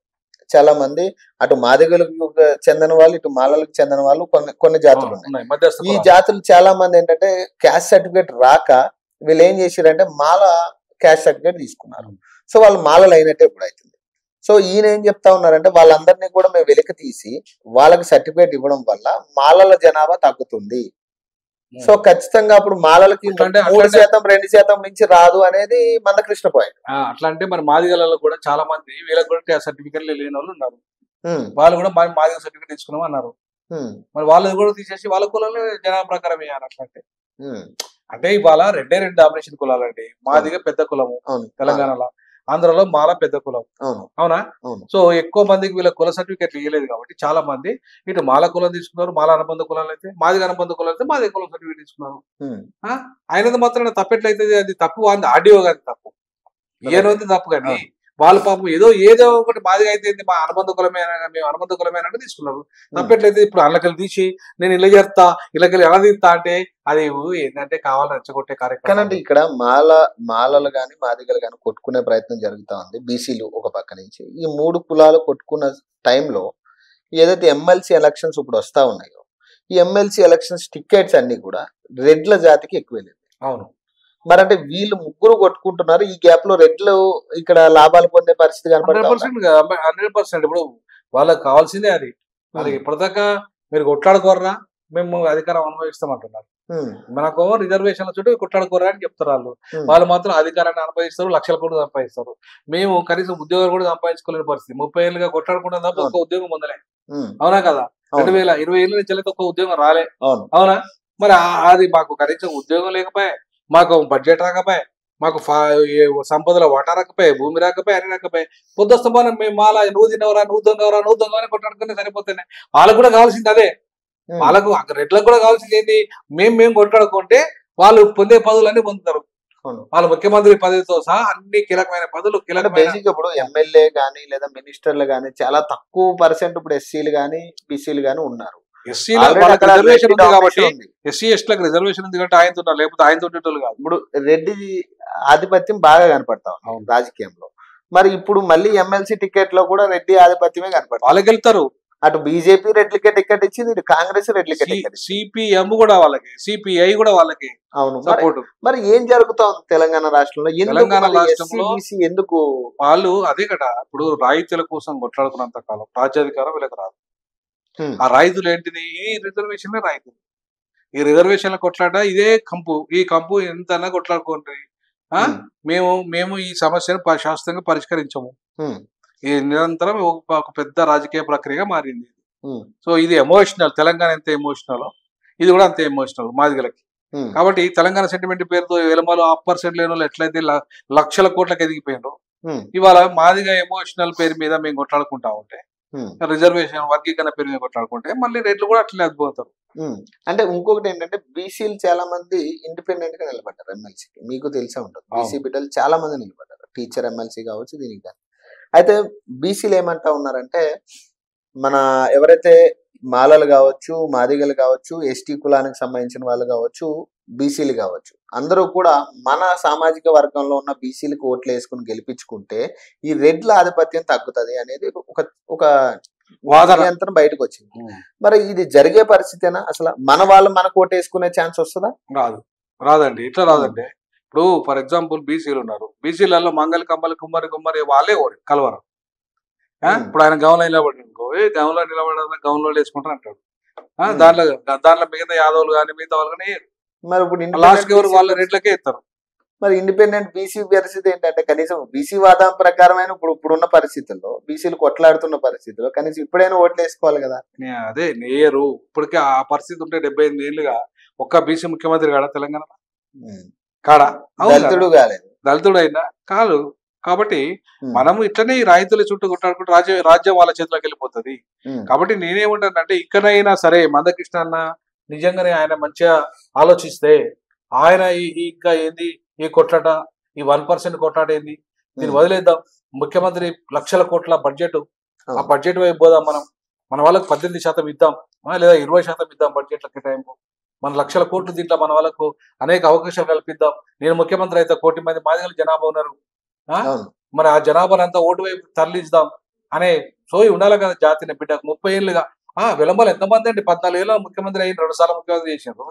చాలా మంది అటు మాదిగలకు చెందిన వాళ్ళు, ఇటు మాలలకు చెందిన వాళ్ళు కొన్ని జాతులు ఉన్నాయి. ఈ జాతులు చాలా మంది ఏంటంటే క్యాస్ట్ సర్టిఫికేట్ రాక వీళ్ళు ఏం చేశారంటే మాల క్యాస్ట్ సర్టిఫికేట్ తీసుకున్నారు. సో వాళ్ళు మాలలు అయినట్టే ఇప్పుడు అవుతుంది. సో ఈయన ఏం చెప్తా ఉన్నారంటే వాళ్ళందరినీ కూడా మేము వెలికి తీసి వాళ్ళకి సర్టిఫికేట్ ఇవ్వడం వల్ల మాలల జనాభా తగ్గుతుంది. సో ఖచ్చితంగా అప్పుడు మాలలకి 3%, 2% మించి రాదు అనేది మందకృష్ణ పాయింట్. అట్లా అంటే మరి మాదిగలలో కూడా చాలా మంది వీళ్ళకి కూడా సర్టిఫికేట్ లేని వాళ్ళు ఉన్నారు. వాళ్ళు కూడా మాదిగ సర్టిఫికేట్ తీసుకున్నాం అన్నారు. మరి వాళ్ళది కూడా తీసేసి వాళ్ళ కులంలో జనాభా ప్రకారం వేయాలి. అట్లంటే అంటే ఇవాళ 2 డామినేషన్ కులాలండి. మాదిగ పెద్ద కులము తెలంగాణలో, ఆంధ్రలో మాల పెద్ద కులం. అవునా. సో ఎక్కువ మందికి వీళ్ళ కుల సర్టిఫికేట్లు ఇవ్వలేదు కాబట్టి చాలా మంది ఇటు మాల కులం తీసుకున్నారు, మాల అనుబంధ కులాలు అయితే, మాదిగ అనుబంధ కులాలు అయితే మాదిగ కులం సర్టిఫికేట్ తీసుకున్నారు. ఆయనది మాత్రం తప్పట్లయితే అది తప్పు, ఆడియో గారి తప్పు, ఈయనది తప్పు. కానీ వాళ్ళ పాపం ఏదో ఒకటి మాదిగ అయితే మా అనుబంధ కులమేనా, మేము అనుబంధ కులమేనంటే తీసుకున్నారు. తప్పట్లయితే ఇప్పుడు అల్లకెళ్ళి తీసి నేను ఇలా చేస్తా ఇళ్ళకెళ్ళి ఎలా తీస్తా అంటే అది ఏంటంటే కావాలని రెచ్చగొట్టే కార్యక్రమం. అంటే ఇక్కడ మాలలు కానీ మాదిగలు కానీ కొట్టుకునే ప్రయత్నం జరుగుతా ఉంది. బీసీలు ఒక పక్క నుంచి ఈ 3 కులాలు కొట్టుకున్న టైంలో ఏదైతే ఎమ్మెల్సీ ఎలక్షన్స్ ఇప్పుడు వస్తా ఉన్నాయో, ఈ ఎమ్మెల్సీ ఎలక్షన్స్ టికెట్స్ అన్ని కూడా రెడ్ల జాతికి ఎక్కువ వెళ్ళింది. అవును. మరి అంటే వీళ్ళు ముగ్గురు కొట్టుకుంటున్నారు, ఈ గ్యాప్ లో రెడ్లు ఇక్కడ లాభాలు పొందే పరిస్థితి కనపడుతుంది. 100%. ఇప్పుడు వాళ్ళకి కావాల్సిందే అది. మరి ఇప్పటిదాకా మీరు కొట్లాడుకోర్రా, మేము అధికారం అనుభవిస్తామంటున్నారు. మనకు రిజర్వేషన్ల చుట్టూ కొట్లాడుకోరా అని చెప్తారు. వాళ్ళు మాత్రం అధికారాన్ని అనుభవిస్తారు, లక్షల కోట్లు సంపాదిస్తారు. మేము కనీసం ఉద్యోగాలు కూడా సంపాదించుకోలేని పరిస్థితి. 30 ఏళ్ళుగా కొట్లాడుకుంటాం తప్ప ఒక ఉద్యోగం పొందలే. అవునా కదా. 2020 ఏళ్ళ నుంచి ఒక ఉద్యోగం రాలే. అవునా. మరి అది మాకు కనీసం ఉద్యోగం లేకపోయా, మాకు బడ్జెట్ రాకపోయా, మాకు సంపదలో వాటా రాకపోయా, భూమి రాకపోయా, అన్ని రాకపోయా. పొద్దుస్తమానం మేము మాల నువ్వు తిన్నవరా, నువ్వు దొంగవరా కొట్లాడుకునే సరిపోతున్నాయి. వాళ్ళకు కూడా కావాల్సింది అదే. వాళ్ళకు రెడ్లకు కూడా కావాల్సింది ఏంటి, మేము కొట్లాడుకుంటే వాళ్ళు పొందే పదవులన్నీ పొందుతారు. వాళ్ళ ముఖ్యమంత్రి పదవితో సహా అన్ని కీలకమైన పదవులు. బేసిక్ ఇప్పుడు ఎమ్మెల్యే గానీ లేదా మినిస్టర్లు గానీ చాలా తక్కువ పర్సెంట్ ఇప్పుడు ఎస్సీలు గానీ బీసీలు గానీ ఉన్నారు. రిజర్వేషన్ ఉంది కాబట్టి ఎస్సీ ఎస్టీలకు రిజర్వేషన్ ఉంది కాబట్టి ఆయనతో ఉన్నారు, లేకపోతే ఆయనతో ఉండేటోళ్ళు కాదు. ఇప్పుడు రెడ్డి ఆధిపత్యం బాగా కనపడతా ఉంది రాజకీయంలో. మరి ఇప్పుడు మళ్ళీ ఎమ్మెల్సీ టికెట్ లో కూడా రెడ్డి ఆధిపత్యమే కనపడతారు. వాళ్ళకి వెళ్తారు. అటు బీజేపీ రెడ్లకే టికెట్ ఇచ్చింది, ఇటు కాంగ్రెస్ రెడ్లకే టికెట్. సిపిఎం కూడా వాళ్ళకి, సిపిఐ కూడా వాళ్ళకి. అవును. సపోర్ట్. మరి ఏం జరుగుతోంది తెలంగాణ రాష్ట్రంలో? తెలంగాణ రాష్ట్రంలో ఎందుకు వాళ్ళు అదే కదా, ఇప్పుడు రైతుల కోసం కొట్లాడుకున్నంత కాలం రాజ్యాధికారం వీళ్ళకి రాదు. ఆ రైతులు ఏంటిది, ఈ రిజర్వేషన్ రైతులు, ఈ రిజర్వేషన్ల కొట్లాట ఇదే కంపు. ఈ కంపు ఎంత కొట్లాడుకోండి, మేము ఈ సమస్యను శాశ్వతంగా పరిష్కరించము. ఈ నిరంతరం ఒక పెద్ద రాజకీయ ప్రక్రియగా మారింది. సో ఇది ఎమోషనల్. తెలంగాణ ఎంత ఎమోషనల్, ఇది కూడా అంతే ఎమోషనల్ మాదిగలకి. కాబట్టి తెలంగాణ సెంటిమెంట్ పేరుతో వెలమలో 1% లేని వాళ్ళు ఎట్లయితే లక్షల కోట్లకు ఎదిగిపోయినారో, ఇవాళ మాదిగా ఎమోషనల్ పేరు మీద మేము కొట్లాడుకుంటా ఉంటే, రిజర్వేషన్ వర్గీకరణ పేరు మీద కొట్లాడుకుంటే మళ్ళీ రేట్లు కూడా అట్లే అద్భుతారు. అంటే ఇంకొకటి ఏంటంటే బీసీలు చాలా మంది ఇండిపెండెంట్ గా నిలబడ్డారు ఎమ్మెల్సీకి. మీకు తెలిసే ఉంటుంది, బీసీ బిడ్డలు చాలా మంది నిలబడ్డారు, టీచర్ ఎమ్మెల్సీ కావచ్చు, దీనికి కానీ. అయితే బీసీలు ఏమంటా ఉన్నారంటే, మన ఎవరైతే మాలలు కావచ్చు, మాదిగలు కావచ్చు, ఎస్టీ కులానికి సంబంధించిన వాళ్ళు కావచ్చు, బీసీలు కావచ్చు, అందరూ కూడా మన సామాజిక వర్గంలో ఉన్న బీసీలకు ఓట్లు వేసుకుని గెలిపించుకుంటే ఈ రెడ్ల ఆధిపత్యం తగ్గుతుంది అనేది ఒక వాదన బయటకు వచ్చింది. మరి ఇది జరిగే పరిస్థితేనా? అసలు మన వాళ్ళు మనకు ఓటు వేసుకునే ఛాన్స్ వస్తుందా? రాదండి. ఇట్లా రాదండి. ఇప్పుడు ఫర్ ఎగ్జాంపుల్ బీసీలు ఉన్నారు, బీసీలలో మంగళ కమ్మలు కుమ్మరి వాళ్ళే కలవరు. ఇప్పుడు ఆయన గౌన్లో నిలబడి అనుకో, గౌన్లో నిలబడాలని గౌన్లో వేసుకుంటారు అంటాడు. దాంట్లో మిగతా యాదవులు కానీ మిగతా వాళ్ళు కానీ మరి ఇప్పుడు లాస్ట్ ఎవరు వాళ్ళ రేట్లకే ఇస్తారు. మరి ఇండిపెండెంట్ బీసీ పరిస్థితి ఏంటంటే, కనీసం బీసీ వాదం ప్రకారమైన ఇప్పుడున్న పరిస్థితుల్లో, బీసీలు కొట్లాడుతున్న పరిస్థితుల్లో కనీసం ఇప్పుడైనా ఓట్లు వేసుకోవాలి కదా. అదే నేయరు. ఇప్పటికే ఆ పరిస్థితి ఉంటే 75 ఏళ్ళుగా ఒక్క బీసీ ముఖ్యమంత్రి కాడా తెలంగాణలో? కాడా? దళితుడు కాలేదు, దళితుడు అయినా కాదు. కాబట్టి మనము ఇట్లనే ఈ రైతుల చుట్టూ కొట్లాడుకుంటే రాజ్యం వాళ్ళ చేతిలోకి వెళ్ళిపోతుంది. కాబట్టి నేనేమంటానంటే, ఇక్కడైనా సరే మందకృష్ణ అన్న నిజంగానే ఆయన మంచిగా ఆలోచిస్తే, ఆయన ఇంకా ఏంది ఈ కొట్లాట, ఈ 1% కొట్లాట ఏంది, దీన్ని వదిలేద్దాం. ముఖ్యమంత్రి లక్షల కోట్ల బడ్జెట్, ఆ బడ్జెట్ వైపు పోదాం. మన వాళ్ళకు 18% ఇద్దాం, లేదా 20% ఇద్దాం బడ్జెట్ల కేటాయింపు. మన లక్షల కోట్లు దీంట్లో మన వాళ్ళకు అనేక అవకాశాలు కల్పిద్దాం. నేను ముఖ్యమంత్రి అయితే 1 కోటి మంది మాదిగల జనాభా ఉన్నారు, మరి ఆ జనాభాని అంతా ఓటు వైపు తరలిద్దాం అనే సోయి ఉండాలి కదా జాతిని బిడ్డకు. 30 ఏళ్ళుగా విలంబలు ఎంతమంది అండి, 14 ఏళ్ళ ముఖ్యమంత్రి అయిన 2 సార్లు ముఖ్యమంత్రి చేశారు.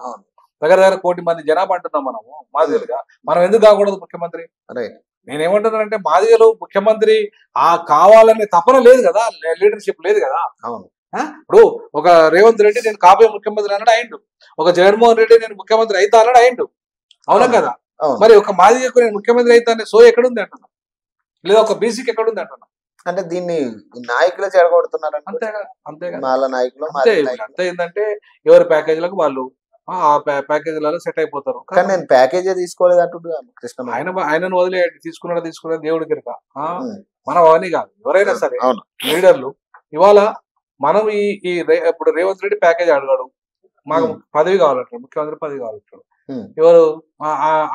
దగ్గర 1 కోటి మంది జనాభా అంటున్నాం మనము మాదిగలుగా. మనం ఎందుకు కాకూడదు ముఖ్యమంత్రి? నేనేమంటున్నానంటే, మాదిగలు ముఖ్యమంత్రి కావాలనే తపన లేదు కదా, లీడర్షిప్ లేదు కదా. ఇప్పుడు ఒక రేవంత్ రెడ్డి నేను కాబోయే ముఖ్యమంత్రి అన్నాడు, అయిండు. ఒక జగన్మోహన్ రెడ్డి నేను ముఖ్యమంత్రి అయితా అన్నాడు, అయిండు. అవునా కదా? మరి ఒక మాదిగకు నేను ముఖ్యమంత్రి అయితా అనే సో ఎక్కడుంది అంటున్నా, లేదా ఒక బీసీకి ఎక్కడుంది అంటున్నా. అంటే దీన్ని నాయకులు చెడగొడుతున్నారు. అంతేగా మాల నాయకులు. అంతే ఏంటంటే, ఎవరి ప్యాకేజీలకు వాళ్ళు ఆ ప్యాకేజీలలో సెట్ అయిపోతారు. కానీ నేను ప్యాకేజీ తీసుకోలేదు అంటుండే కృష్ణ. ఆయనను వదిలేయండి, తీసుకున్నాడు దేవుడి గిరిక. మనం అవన్నీ కాదు. ఎవరైనా సరే లీడర్లు ఇవాళ మనం ఇప్పుడు రేవంత్ రెడ్డి ప్యాకేజ్ అడగాడు, మాకు పదవి కావాలంటాడు, ముఖ్యమంత్రి పదవి కావాలంటాడు. ఎవరు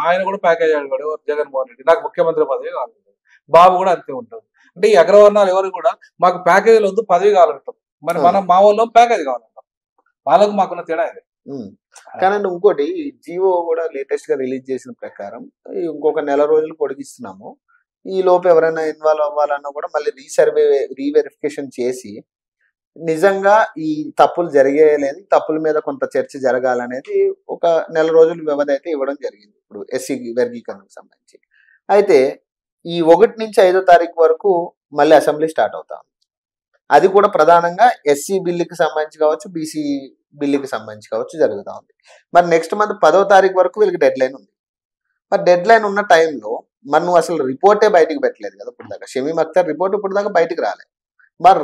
ఆయన కూడా ప్యాకేజ్ అడిగాడు, జగన్మోహన్ రెడ్డి నాకు ముఖ్యమంత్రి పదవి కావాలంటాడు. బాబు కూడా అంతే ఉంటుంది. అంటే ఈ అగ్రవర్ణాలు ఎవరు కూడా మాకు ప్యాకేజీలు వద్దు, పదవి కావాలంటాం. మరి మనం మా వాళ్ళు ప్యాకేజ్ కావాలంటాం. వాళ్ళకు మాకున్న తేడా ఇది. కానీ ఇంకోటి, జియో కూడా లేటెస్ట్ గా రిలీజ్ చేసిన ప్రకారం ఇంకొక నెల రోజులు పొడిగిస్తున్నాము. ఈ లోపు ఎవరైనా ఇన్వాల్వ్ అవ్వాలన్నా కూడా మళ్ళీ రీవెరిఫికేషన్ చేసి నిజంగా ఈ తప్పులు జరిగేలేదు, తప్పుల మీద కొంత చర్చ జరగాలనేది ఒక నెల రోజుల వ్యవధి అయితే ఇవ్వడం జరిగింది ఇప్పుడు ఎస్సీ వర్గీకరణకు సంబంధించి. అయితే ఈ 1 నుంచి 5వ తారీఖు వరకు మళ్ళీ అసెంబ్లీ స్టార్ట్ అవుతా ఉంది. అది కూడా ప్రధానంగా ఎస్సీ బిల్లుకి సంబంధించి కావచ్చు, బీసీ బిల్లుకి సంబంధించి కావచ్చు జరుగుతూ ఉంది. మరి నెక్స్ట్ మంత్ 10వ తారీఖు వరకు వీళ్ళకి డెడ్ లైన్ ఉంది. మరి డెడ్ లైన్ ఉన్న టైంలో మరి నువ్వు అసలు రిపోర్టే బయటికి పెట్టలేదు కదా ఇప్పుడు దాకా. షమీమ్ అఖ్తర్ రిపోర్ట్ ఇప్పుడు దాకా బయటికి రాలేదు. మరి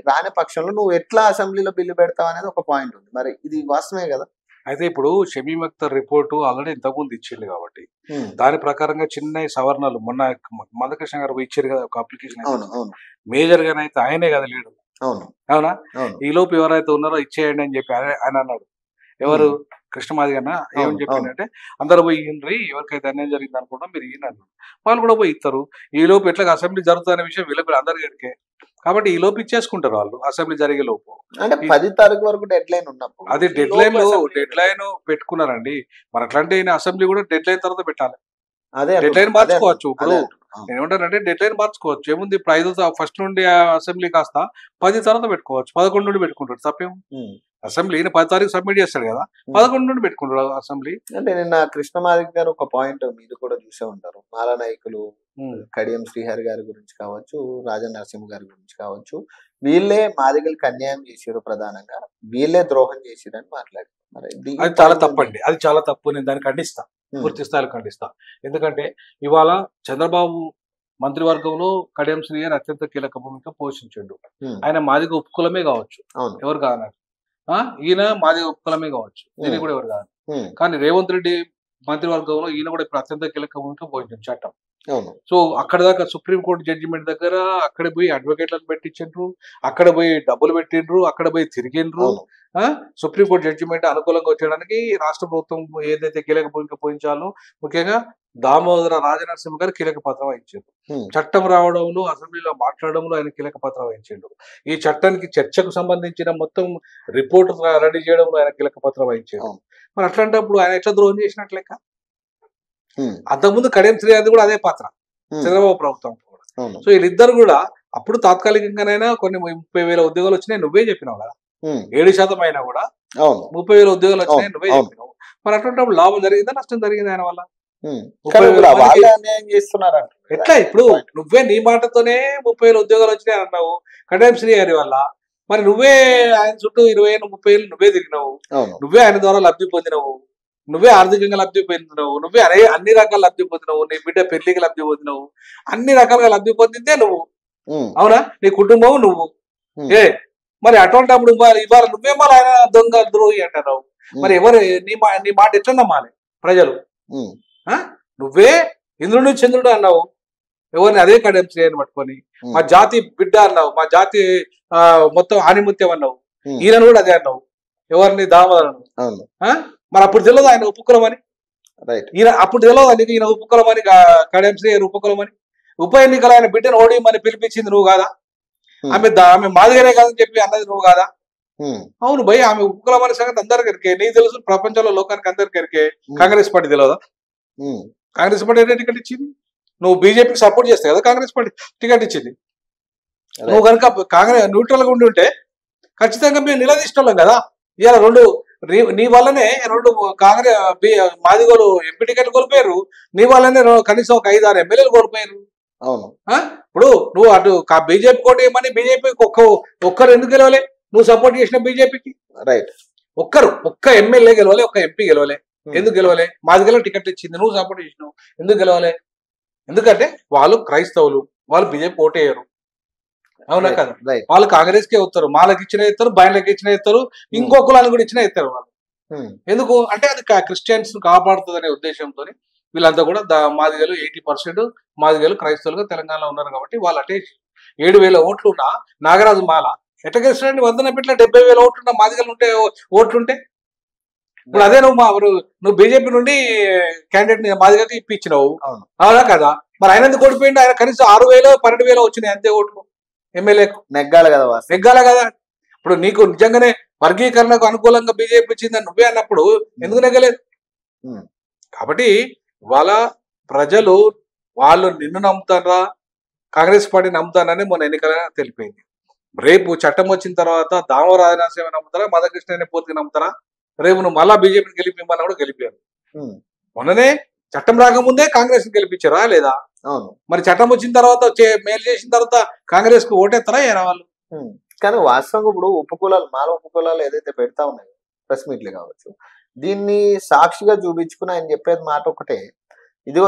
రాని పక్షంలో నువ్వు ఎట్లా అసెంబ్లీలో బిల్లు పెడతావు అనేది ఒక పాయింట్ ఉంది. మరి ఇది వాస్తవమే కదా. అయితే ఇప్పుడు షమీమ్ అఖ్తర్ రిపోర్టు ఆల్రెడీ ఇంతకుముందు ఇచ్చింది కాబట్టి దాని ప్రకారంగా చిన్న సవరణలు మొన్న మందకృష్ణ గారు ఇచ్చారు కదా ఒక అప్లికేషన్. మేజర్ గానే అయితే ఆయనే కదా లీడర్. అవునా? ఈ లోపు ఎవరైతే ఉన్నారో ఇచ్చేయండి అని చెప్పి ఆయన అన్నాడు. ఎవరు? కృష్ణమాది కన్నా ఏమని చెప్పిందంటే, అందరూ పోయి ఇయ్యండి, ఎవరికైతే అన్యాయం జరిగింది అనుకుంటా మీరు ఇయ్యండి అన్నారు. వాళ్ళు కూడా పోయి ఇస్తారు. ఈ లోపు ఎట్లా అసెంబ్లీ జరుగుతున్న విషయం వీళ్ళకి అందరికీ ఎరికే. కాబట్టి ఈ లోపు ఇచ్చేసుకుంటారు వాళ్ళు అసెంబ్లీ జరిగే లోపు. అంటే 10 తారీఖు వరకు డెడ్ లైన్ ఉన్నప్పుడు అది డెడ్ లైన్ పెట్టుకున్నారండి. మరి అట్లాంటి అసెంబ్లీ కూడా డెడ్ లైన్ తర్వాత పెట్టాలి. డెడ్ లైన్ మార్చుకోవచ్చు. ఇప్పుడు నేను ఏమంటానంటే డెడ్ లైన్ మార్చుకోవచ్చు. ఏముంది ఇప్పుడు 5 ఫస్ట్ నుండి అసెంబ్లీ కాస్త 10 తర్వాత పెట్టుకోవచ్చు, 11 నుండి పెట్టుకుంటాడు తప్పేం. అసెంబ్లీ 10 తారీఖు సబ్మిట్ చేస్తాడు కదా, 11 నుండి పెట్టుకుంటాడు అసెంబ్లీ. అంటే నిన్న కృష్ణమాదిక్ గారు ఒక పాయింట్ మీరు కూడా చూసే ఉంటారు, మాల నాయకులు కడియం శ్రీహరి గారి గురించి కావచ్చు, రాజా నరసింహ గారి గురించి కావచ్చు, వీళ్ళే మాదిగలకు అన్యాయం చేసారు, ప్రధానంగా వీళ్ళే ద్రోహం చేసిరని మాట్లాడారు. అది చాలా తప్పండి, అది చాలా తప్పు. నేను దాన్ని ఖండిస్తా, పూర్తి స్థాయిలో ఖండిస్తా. ఎందుకంటే ఇవాళ చంద్రబాబు మంత్రివర్గంలో కడియం శ్రీహరి అత్యంత కీలక భూమిక పోషించండు. ఆయన మాదిగ ఉపకులమే కావచ్చు, ఎవరు కాదన్నారు. ఈయన మాదిగ ఉపకులమే కావచ్చు, దీనికి కూడా ఎవరు కాదు. కానీ రేవంత్ రెడ్డి మంత్రివర్గంలో ఈయన కూడా ఇప్పుడు అత్యంత కీలక భూమిక పోషించారు చట్టం. సో అక్కడ దాకా సుప్రీంకోర్టు జడ్జిమెంట్ దగ్గర అక్కడ పోయి అడ్వకేట్లను పెట్టించిండ్రు, అక్కడ పోయి డబ్బులు పెట్టిండ్రు, అక్కడ పోయి తిరిగిండ్రు. సుప్రీంకోర్టు జడ్జిమెంట్ అనుకూలంగా వచ్చేయడానికి రాష్ట్ర ప్రభుత్వం ఏదైతే కీలక భూమిక పోషించాలో, ముఖ్యంగా దామోదర రాజనరసింహ గారు కీలక పాత్ర వహించారు. చట్టం రావడంలో, అసెంబ్లీలో మాట్లాడడంలో ఆయన కీలక పాత్ర వహించాడు. ఈ చట్టానికి చర్చకు సంబంధించిన మొత్తం రిపోర్ట్ రెడీ చేయడంలో ఆయన కీలక పాత్ర వహించాడు. మరి అట్లాంటప్పుడు ఆయన ఎట్లా ద్రోహం చేసినట్లు లెక్క? అంతకుముందు కడియం శ్రీహరి కూడా అదే పాత్ర, చంద్రబాబు ప్రభుత్వం కూడా. సో వీళ్ళిద్దరు కూడా అప్పుడు తాత్కాలికంగానైనా కొన్ని 30,000 ఉద్యోగాలు వచ్చినాయి, నువ్వే చెప్పినావు కదా. 7% అయినా కూడా 30,000 ఉద్యోగాలు వచ్చినాయి, నువ్వే చెప్పినావు. మరి అటువంటిప్పుడు లాభం జరిగిందా, నష్టం జరిగింది ఆయన వల్ల? ఎట్లా? ఇప్పుడు నువ్వే నీ మాటతోనే 30,000 ఉద్యోగాలు వచ్చినాయి అన్నావు కడియం శ్రీహరి వల్ల. మరి నువ్వే ఆయన చుట్టూ 20,000-30,000 నువ్వే తిరిగినావు, నువ్వే ఆయన ద్వారా లబ్ధి పొందినవు, నువ్వే ఆర్థికంగా లబ్ధి పొందినవు, నువ్వే అన్ని రకాల లబ్ధి పొందినవు, నీ బిడ్డ పెళ్లికి లబ్ధి పొందినవు, అన్ని రకాలుగా లబ్ధి పొందితే నువ్వు, అవునా? నీ కుటుంబం నువ్వు. మరి అటువంటిప్పుడు ఇవాళ నువ్వే మరి ఆయన దొంగ ద్రోహి అంటున్నావు. మరి ఎవరు నీ మాట ఎట్లా నమ్మాలి ప్రజలు? నువ్వే ఇంద్రుడు చంద్రుడు అన్నావు, ఎవరిని అదే కడియం శ్రీహరిని పట్టుకొని. మా జాతి బిడ్డ అన్నావు, మా జాతి మొత్తం ఆనిముత్యం అన్నావు, ఈయన కూడా అదే అన్నావు, ఎవరిని దామోదర్ అన్నావు. మరి అప్పుడు తెలియదు ఆయన ఉపకులం అని? ఈయన అప్పుడు తెలియదు నీకు ఈయన ఉపకులం అని, కడియం శ్రీహరి ఉపకులం అని? ఉప ఎన్నికలు ఆయన బిడ్డను ఓడిమని పిలిపించింది నువ్వు కాదా? ఆమె మాదిగనే కాదని చెప్పి అన్నది నువ్వు కాదా? అవును భయ్, ఆమె ఉపకులం అనే సంగతి అందరికి ఎరికే, నీకు తెలుసు, ప్రపంచంలో లోకానికి అందరికి ఎరికే. కాంగ్రెస్ పార్టీ తెలియదా? కాంగ్రెస్ పార్టీ ఏ టికెట్ ఇచ్చింది? నువ్వు బీజేపీకి సపోర్ట్ చేస్తే కదా కాంగ్రెస్ పార్టీ టికెట్ ఇచ్చింది. నువ్వు కనుక కాంగ్రెస్ న్యూట్రల్ గా ఉండి ఉంటే ఖచ్చితంగా మేము నిలదీస్తున్నాం కదా. ఇవాళ నీ వల్లనే 2 కాంగ్రెస్ మాదిగోలు ఎంపీ టికెట్ కోల్పోయారు, నీ వల్లనే కనీసం ఒక 5-6 ఎమ్మెల్యేలు కోల్పోయారు. అవును. ఇప్పుడు నువ్వు అటు బీజేపీ కోట ఏమని బీజేపీకి ఒక్కరు ఎందుకు గెలవలే? నువ్వు సపోర్ట్ చేసిన బీజేపీకి రైట్ ఒక్క ఎమ్మెల్యే గెలవలే, ఒక్క ఎంపీ గెలవలే. ఎందుకు గెలవలే? మాదిగలో టికెట్ ఇచ్చింది, నువ్వు సపోర్ట్ చేసినావు, ఎందుకు గెలవలే? ఎందుకంటే వాళ్ళు క్రైస్తవులు, వాళ్ళు బీజేపీ ఓటేయరు, అవునా కదా? వాళ్ళు కాంగ్రెస్ కే వస్తారు, మాలకు ఇచ్చిన ఇస్తారు, బయళ్ళకి ఇచ్చిన ఇస్తారు, ఇంకో కులానికి కూడా ఇచ్చిన ఇస్తారు వాళ్ళు. ఎందుకు అంటే అది క్రిస్టియన్స్ కాపాడుతుంది అనే ఉద్దేశంతో వీళ్ళంతా కూడా మాదిగలు 80% మాదిగలు క్రైస్తవులుగా తెలంగాణలో ఉన్నారు కాబట్టి వాళ్ళు అంటే 7,000 ఓట్లు ఉన్న నాగరాజు మాల ఎట్లా గెలిచినండి? 100 70,000 ఓట్లున్న మాదిగలు ఉంటే ఓట్లుంటే ఇప్పుడు అదే నువ్వు బీజేపీ నుండి క్యాండిడేట్ మాదిగకి ఇప్పించినావు, అవునా కదా? మరి ఆయన ఎందుకు ఓడిపోయింది? ఆయన కనీసం 6,000-12,000 వచ్చినాయి అంతే ఓట్లు ఎమ్మెల్యేకు. నెగ్గాలి కదా. ఇప్పుడు నీకు నిజంగానే వర్గీకరణకు అనుకూలంగా బీజేపీ ఇచ్చిందని నువ్వే అన్నప్పుడు ఎందుకు నెగ్గలేదు? కాబట్టి ఇవాళ ప్రజలు వాళ్ళు నిన్ను నమ్ముతారా, కాంగ్రెస్ పార్టీ నమ్ముతానని మొన్న ఎన్నికల తెలిపింది. రేపు చట్టం వచ్చిన తర్వాత దామోదర రాజనరసింహ నమ్ముతారా, మధుకృష్ణ అనే పూర్తిగా నమ్ముతారా? రేపు నువ్వు మళ్ళా బీజేపీని గెలిపిమన్నా కూడా గెలిపారు. మొన్ననే చట్టం రాకముందే కాంగ్రెస్ గెలిపించారా లేదా? మరి చట్టం వచ్చిన తర్వాత మేలు చేసిన తర్వాత కాంగ్రెస్ కు ఓటేస్తారా ఏరా వాళ్ళు? కానీ వాస్తవంగా ఇప్పుడు ఉపకులాలు, మాల ఉపకులాలు ఏదైతే పెడతా ఉన్నాయో ప్రెస్ మీట్లు కావచ్చు, దీన్ని సాక్షిగా చూపించుకుని ఆయన చెప్పేది మాట ఒకటే, ఇదిగో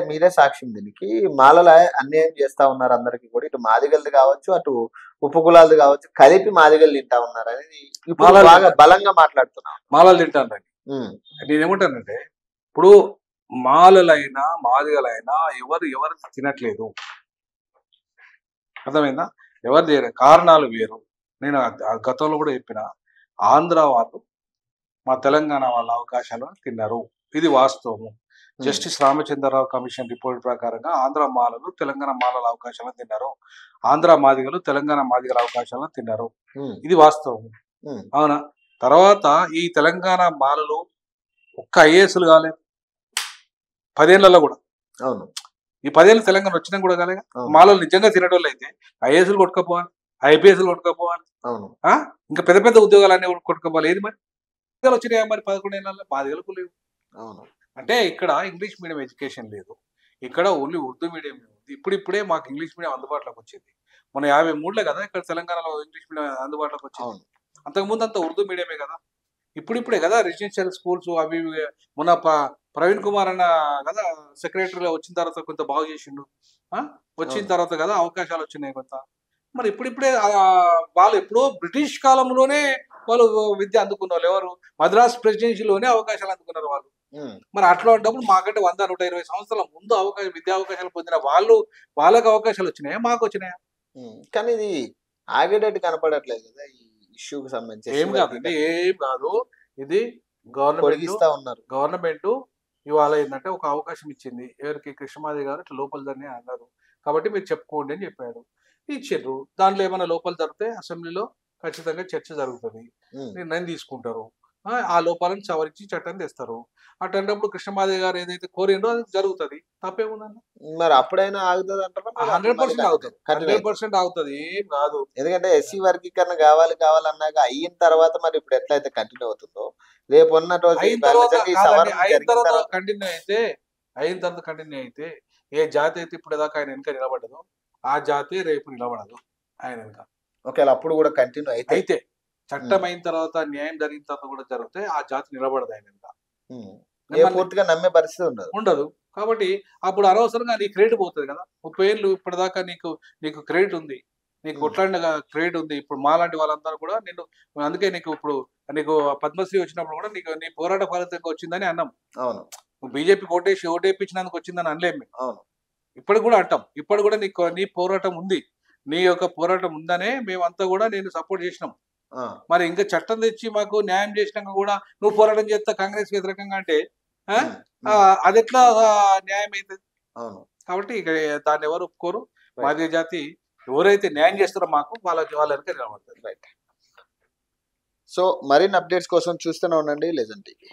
మీరే సాక్ష్యం, దీనికి మాలల అన్యాయం చేస్తా ఉన్నారు అందరికి కూడా, ఇటు మాదిగలది కావచ్చు అటు ఉపకులాలది కావచ్చు, కలిపి మాదిగలు తింటా ఉన్నారు అనేది ఇప్పుడు బాగా బలంగా మాట్లాడుతున్నా. మాలలు తింటాను నేనేమంటానంటే, ఇప్పుడు మాలలైనా మాదిగలైనా ఎవరు తినట్లేదు, అర్థమైందా? ఎవరు చేయరు, కారణాలు వేరు. నేను గతంలో కూడా చెప్పిన, ఆంధ్ర వాళ్ళు మా తెలంగాణ వాళ్ళ అవకాశాలను తిన్నారు, ఇది వాస్తవము. జస్టిస్ రామచంద్రరావు కమిషన్ రిపోర్ట్ ప్రకారంగా ఆంధ్ర మాలలు తెలంగాణ మాలల అవకాశాలను తిన్నారు, ఆంధ్ర మాదిగలు తెలంగాణ మాదిగల అవకాశాలను తిన్నారు, ఇది వాస్తవం, అవునా? తర్వాత ఈ తెలంగాణ మాలలు ఒక్క ఐఏఎస్లు కాలేదు 10 ఏళ్లలో కూడా. అవును, ఈ 10 ఏళ్ళు తెలంగాణ వచ్చినా కూడా కాలేగా. మాలో నిజంగా తినేటోళ్ళు అయితే ఐఏఎస్లు కొట్టుకపోవాలి, ఐపీఎస్లు కొట్టుకపోవాలి, ఇంకా పెద్ద పెద్ద ఉద్యోగాలన్నీ కొట్టుకోవాలి. ఏది మరి వచ్చినాయా మరి 11 ఏళ్ళలో? 10 ఏళ్ళకు లేవు. అంటే ఇక్కడ ఇంగ్లీష్ మీడియం ఎడ్యుకేషన్ లేదు, ఇక్కడ ఓన్లీ ఉర్దూ మీడియం ఉంది. ఇప్పుడిప్పుడే మాకు ఇంగ్లీష్ మీడియం అందుబాటులోకి వచ్చింది. మన 53లో కదా ఇక్కడ తెలంగాణలో ఇంగ్లీష్ మీడియం అందుబాటులోకి వచ్చింది. అంతకుముందు అంతా ఉర్దూ మీడియమే కదా. ఇప్పుడిప్పుడే కదా రెసిడెన్షియల్ స్కూల్స్ అవి మొన్న ప్రవీణ్ కుమార్ అన్న కదా సెక్రటరీలో వచ్చిన తర్వాత కొంత బాగు చేసిండు. వచ్చిన తర్వాత కదా అవకాశాలు వచ్చినాయి కొంత. మరి ఇప్పుడిప్పుడే వాళ్ళు ఎప్పుడో బ్రిటిష్ కాలంలోనే వాళ్ళు విద్య అందుకున్న వాళ్ళు ఎవరు? మద్రాస్ ప్రెసిడెన్సీలోనే అవకాశాలు అందుకున్నారు వాళ్ళు. మరి అట్లాంటప్పుడు మాకంటే 100-120 సంవత్సరాల ముందు విద్యా అవకాశాలు పొందిన వాళ్ళకి అవకాశాలు వచ్చినాయా, మాకు వచ్చినాయా? కానీ ఇది ఆగేటట్టు కనపడట్లేదు కదా ఈ ఇష్యూకి సంబంధించి. ఏం కాదండి, ఏం కాదు. ఇది గవర్నమెంట్ ఇవాళ ఏంటంటే ఒక అవకాశం ఇచ్చింది. ఎవరికి? కృష్ణమాది గారు ఇట్లా లోపల దాన్ని అన్నారు కాబట్టి మీరు చెప్పుకోండి అని చెప్పారు, ఇచ్చిండ్రు. దాంట్లో ఏమైనా లోపాలు జరిగితే అసెంబ్లీలో ఖచ్చితంగా చర్చ జరుగుతుంది, నిర్ణయం తీసుకుంటారు. ఆ లోపాలను సవరించి చట్టాన్ని తెస్తారు. అట్లాంటప్పుడు కృష్ణమాదేవి గారు ఏదైతే కోరిందో అది జరుగుతుంది, తప్పేముందన్న. మరి అప్పుడైనా ఆగుతుంది అంటారా? 100% ఆగుతుంది, 100% ఆగుతుంది, ఏం కాదు. ఎందుకంటే ఎస్సీ వర్గీకరణ కావాలన్నాక అయిన తర్వాత మరి ఇప్పుడు ఎట్లయితే కంటిన్యూ అవుతుందో రేపు ఉన్న అయిన తర్వాత కంటిన్యూ అయితే ఏ జాతి అయితే ఇప్పుడు దాకా ఆయన వెనక నిలబడ్డదో ఆ జాతి రేపు నిలబడదు ఆయన వెనక. ఒకవేళ అప్పుడు కూడా కంటిన్యూ అయితే చట్టం అయిన తర్వాత న్యాయం జరిగిన తర్వాత కూడా జరిగితే ఆ జాతి నిలబడదు ఆయన వెనక. పూర్తిగా నమ్మే పరిస్థితి ఉండదు. కాబట్టి అప్పుడు అనవసరంగా నీ క్రెడిట్ పోతుంది కదా. 30 ఏళ్ళు ఇప్పటిదాకా నీకు క్రెడిట్ ఉంది, నీకు కొట్లాడిన క్రెడిట్ ఉంది. ఇప్పుడు మాలాంటి వాళ్ళందరూ కూడా నిన్ను, అందుకే నీకు పద్మశ్రీ వచ్చినప్పుడు కూడా నీ పోరాట ఫలితంగా వచ్చిందని అన్నాం. అవును, బీజేపీ ఓటేపించినందుకు వచ్చిందని అనలేము. అవును, ఇప్పుడు కూడా అంటాం. ఇప్పుడు కూడా నీ పోరాటం ఉంది, నీ యొక్క పోరాటం ఉందనే మేమంతా కూడా నేను సపోర్ట్ చేసినాం. మరి ఇంకా చట్టం తెచ్చి మాకు న్యాయం చేసినాక కూడా నువ్వు పోరాటం చేస్తా కాంగ్రెస్ వ్యతిరేకంగా అంటే అది ఎట్లా న్యాయం అవుతుంది? కాబట్టి ఇక దాన్ని ఎవరు ఒప్పుకోరు. మాదిగ జాతి ఎవరైతే న్యాయం చేస్తారో మాకు వాళ్ళ వెనక నిలబడతారు. రైట్. సో మరిన్ని అప్డేట్స్ కోసం చూస్తూనే ఉండండి లెజెండ్ టీవీ.